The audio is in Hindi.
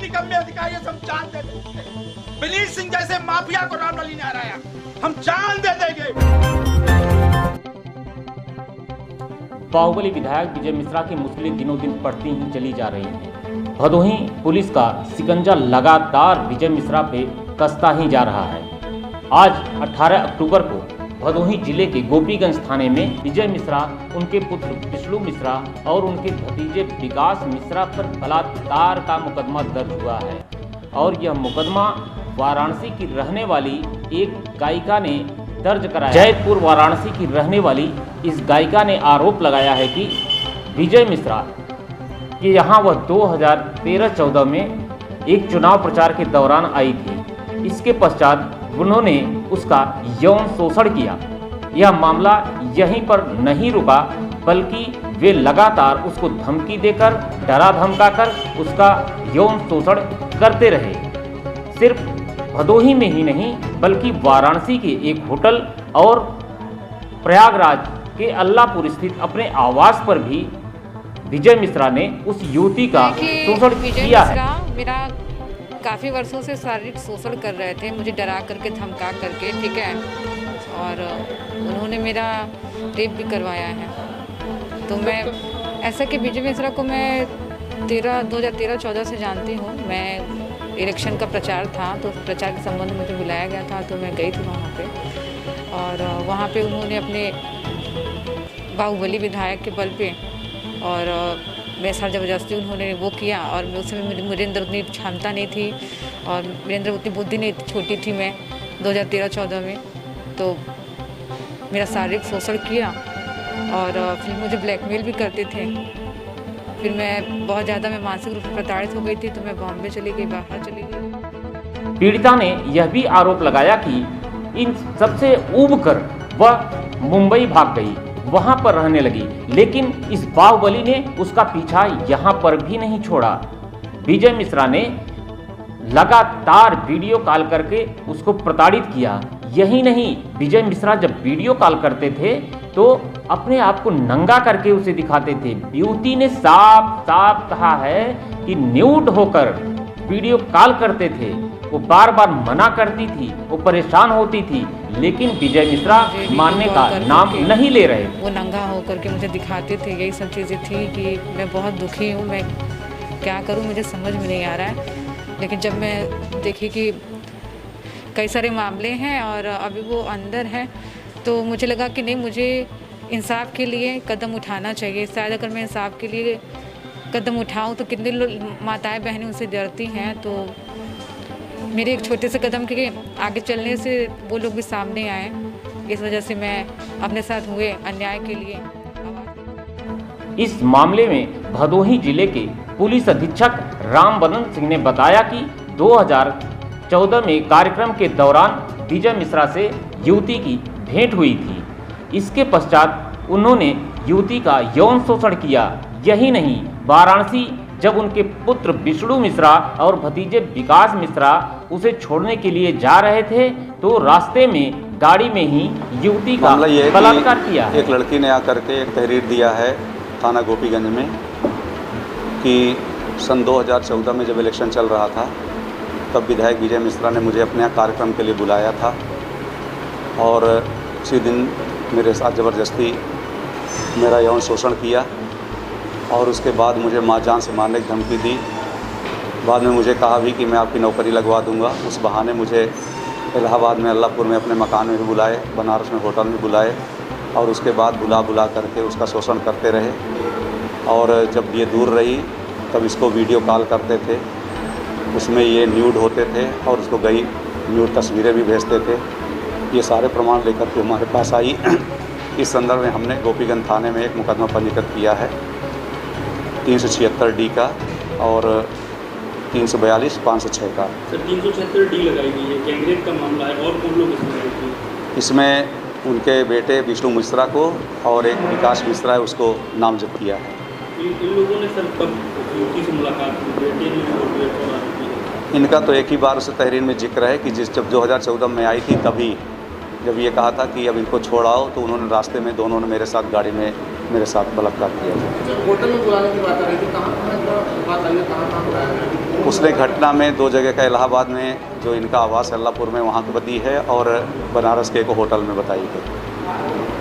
निकम्मे अधिकारी हम जान दे देंगे। विनीत सिंह जैसे माफिया को रामलली ने हराया, हम जान दे देंगे। बाहुबली विधायक विजय मिश्रा की मुश्किलें दिनों दिन बढ़ती ही चली जा रही हैं। भदोही पुलिस का शिकंजा लगातार विजय मिश्रा पे कसता ही जा रहा है। आज 18 अक्टूबर को भदोही जिले के गोपीगंज थाने में विजय मिश्रा, उनके पुत्र विष्णु मिश्रा और उनके भतीजे विकास मिश्रा पर बलात्कार का मुकदमा दर्ज हुआ है। और यह मुकदमा वाराणसी की रहने वाली एक गायिका ने दर्ज कराया। जैतपुर वाराणसी की रहने वाली इस गायिका ने आरोप लगाया है कि विजय मिश्रा कि यहाँ वह 2013-14 में एक चुनाव प्रचार के दौरान आई थी। इसके पश्चात उन्होंने उसका यौन शोषण किया। यह मामला यहीं पर नहीं रुका, बल्कि वे लगातार उसको धमकी देकर, डरा धमकाकर उसका यौन शोषण करते रहे। सिर्फ भदोही में ही नहीं, बल्कि वाराणसी के एक होटल और प्रयागराज के अल्लाहपुर स्थित अपने आवास पर भी विजय मिश्रा ने उस युवती का शोषण किया है। मेरा काफ़ी वर्षों से शारीरिक शोषण कर रहे थे, मुझे डरा करके, धमका करके, ठीक है। और उन्होंने मेरा रेप भी करवाया है। तो मैं ऐसा कि विजय मिश्रा को मैं 2013-14 से जानती हूँ। मैं इलेक्शन का प्रचार था, तो उस प्रचार के संबंध में मुझे बुलाया गया था, तो मैं गई थी वहाँ पे। और वहाँ पे उन्होंने अपने बाहुबली विधायक के बल पे और मेरे साथ ज़बरदस्ती उन्होंने वो किया। और उस समय मेरे अंदर उतनी क्षमता नहीं थी और मेरे अंदर उतनी बुद्धि नहीं, छोटी थी मैं 2013-14 में। तो मेरा शारीरिक शोषण किया और फिर मुझे ब्लैकमेल भी करते थे। फिर मैं बहुत ज़्यादा मानसिक रूप से प्रताड़ित हो गई थी, तो मैं बॉम्बे चली गई, बाहर चली गई। पीड़िता ने यह भी आरोप लगाया कि इन सबसे ऊब कर वह मुंबई भाग गई, वहां पर रहने लगी। लेकिन इस बाहुबली ने उसका पीछा यहां पर भी नहीं छोड़ा। विजय मिश्रा ने लगातार वीडियो कॉल करके उसको प्रताड़ित किया। यही नहीं, विजय मिश्रा जब वीडियो कॉल करते थे तो अपने आप को नंगा करके उसे दिखाते थे। युवती ने साफ साफ कहा है कि न्यूड होकर वीडियो कॉल करते थे। वो बार बार मना करती थी, वो परेशान होती थी, लेकिन विजय मिश्रा मानने का नाम नहीं ले रहे। वो नंगा होकर के मुझे दिखाते थे। यही सब चीज़ें थी कि मैं बहुत दुखी हूँ, मैं क्या करूँ मुझे समझ में नहीं आ रहा है। लेकिन जब मैं देखी कि कई सारे मामले हैं और अभी वो अंदर है, तो मुझे लगा कि नहीं, मुझे इंसाफ के लिए कदम उठाना चाहिए। शायद अगर मैं इंसाफ के लिए कदम उठाऊँ तो कितने लोग माताएँ बहनें उनसे डरती हैं। तो मेरे एक छोटे से कदम के आगे चलने से वो लोग भी सामने आए। इस वजह से मैं अपने साथ हुए अन्याय के लिए इस मामले में भदोही जिले के पुलिस अधीक्षक रामबदन सिंह ने बताया कि 2014 में कार्यक्रम के दौरान विजय मिश्रा से युवती की भेंट हुई थी। इसके पश्चात उन्होंने युवती का यौन शोषण किया। यही नहीं, वाराणसी जब उनके पुत्र विष्णु मिश्रा और भतीजे विकास मिश्रा उसे छोड़ने के लिए जा रहे थे, तो रास्ते में गाड़ी में ही युवती का बलात्कार किया है। एक लड़की ने आकर के एक तहरीर दिया है थाना गोपीगंज में कि सन 2014 में जब इलेक्शन चल रहा था, तब विधायक विजय मिश्रा ने मुझे अपने यहाँ कार्यक्रम के लिए बुलाया था और उसी दिन मेरे साथ ज़बरदस्ती मेरा यौन शोषण किया और उसके बाद मुझे माँ जान से मारने की धमकी दी। बाद में मुझे कहा भी कि मैं आपकी नौकरी लगवा दूंगा। उस बहाने मुझे इलाहाबाद में अल्लाहपुर में अपने मकान में भी बुलाए, बनारस में होटल में बुलाए और उसके बाद बुला करके उसका शोषण करते रहे। और जब ये दूर रही तब इसको वीडियो कॉल करते थे, उसमें ये न्यूड होते थे और उसको गई न्यूड तस्वीरें भी भेजते थे। ये सारे प्रमाण लेकर के हमारे पास आई। इस संदर्भ में हमने गोपीगंज थाने में एक मुकदमा पंजीकृत किया है 376 डी का और 342 506 का। सर 376 डी लगाई गई है, गैंगरेप का मामला है और कौन लोग इसमें? इसमें उनके बेटे विष्णु मिश्रा को और एक विकास मिश्रा है, उसको नामजद किया है। इन लोगों ने सर कब युवती से मुलाकात की? बेटे ने इनका तो एक ही बार उस तहरीर में जिक्र है कि जब 2014 में आई थी, तभी जब ये कहा था कि अब इनको छोड़ाओ, तो उन्होंने रास्ते में दोनों ने मेरे साथ गाड़ी में मेरे साथ बलात्कार किया था। होटल में बुलाने की बात आ रही थी, कहाँ बात आई है, कहाँ बुलाया? उसने घटना में 2 जगह का इलाहाबाद में जो इनका आवास अल्लाहपुर में वहाँ की बती है और बनारस के एक होटल में बताई है।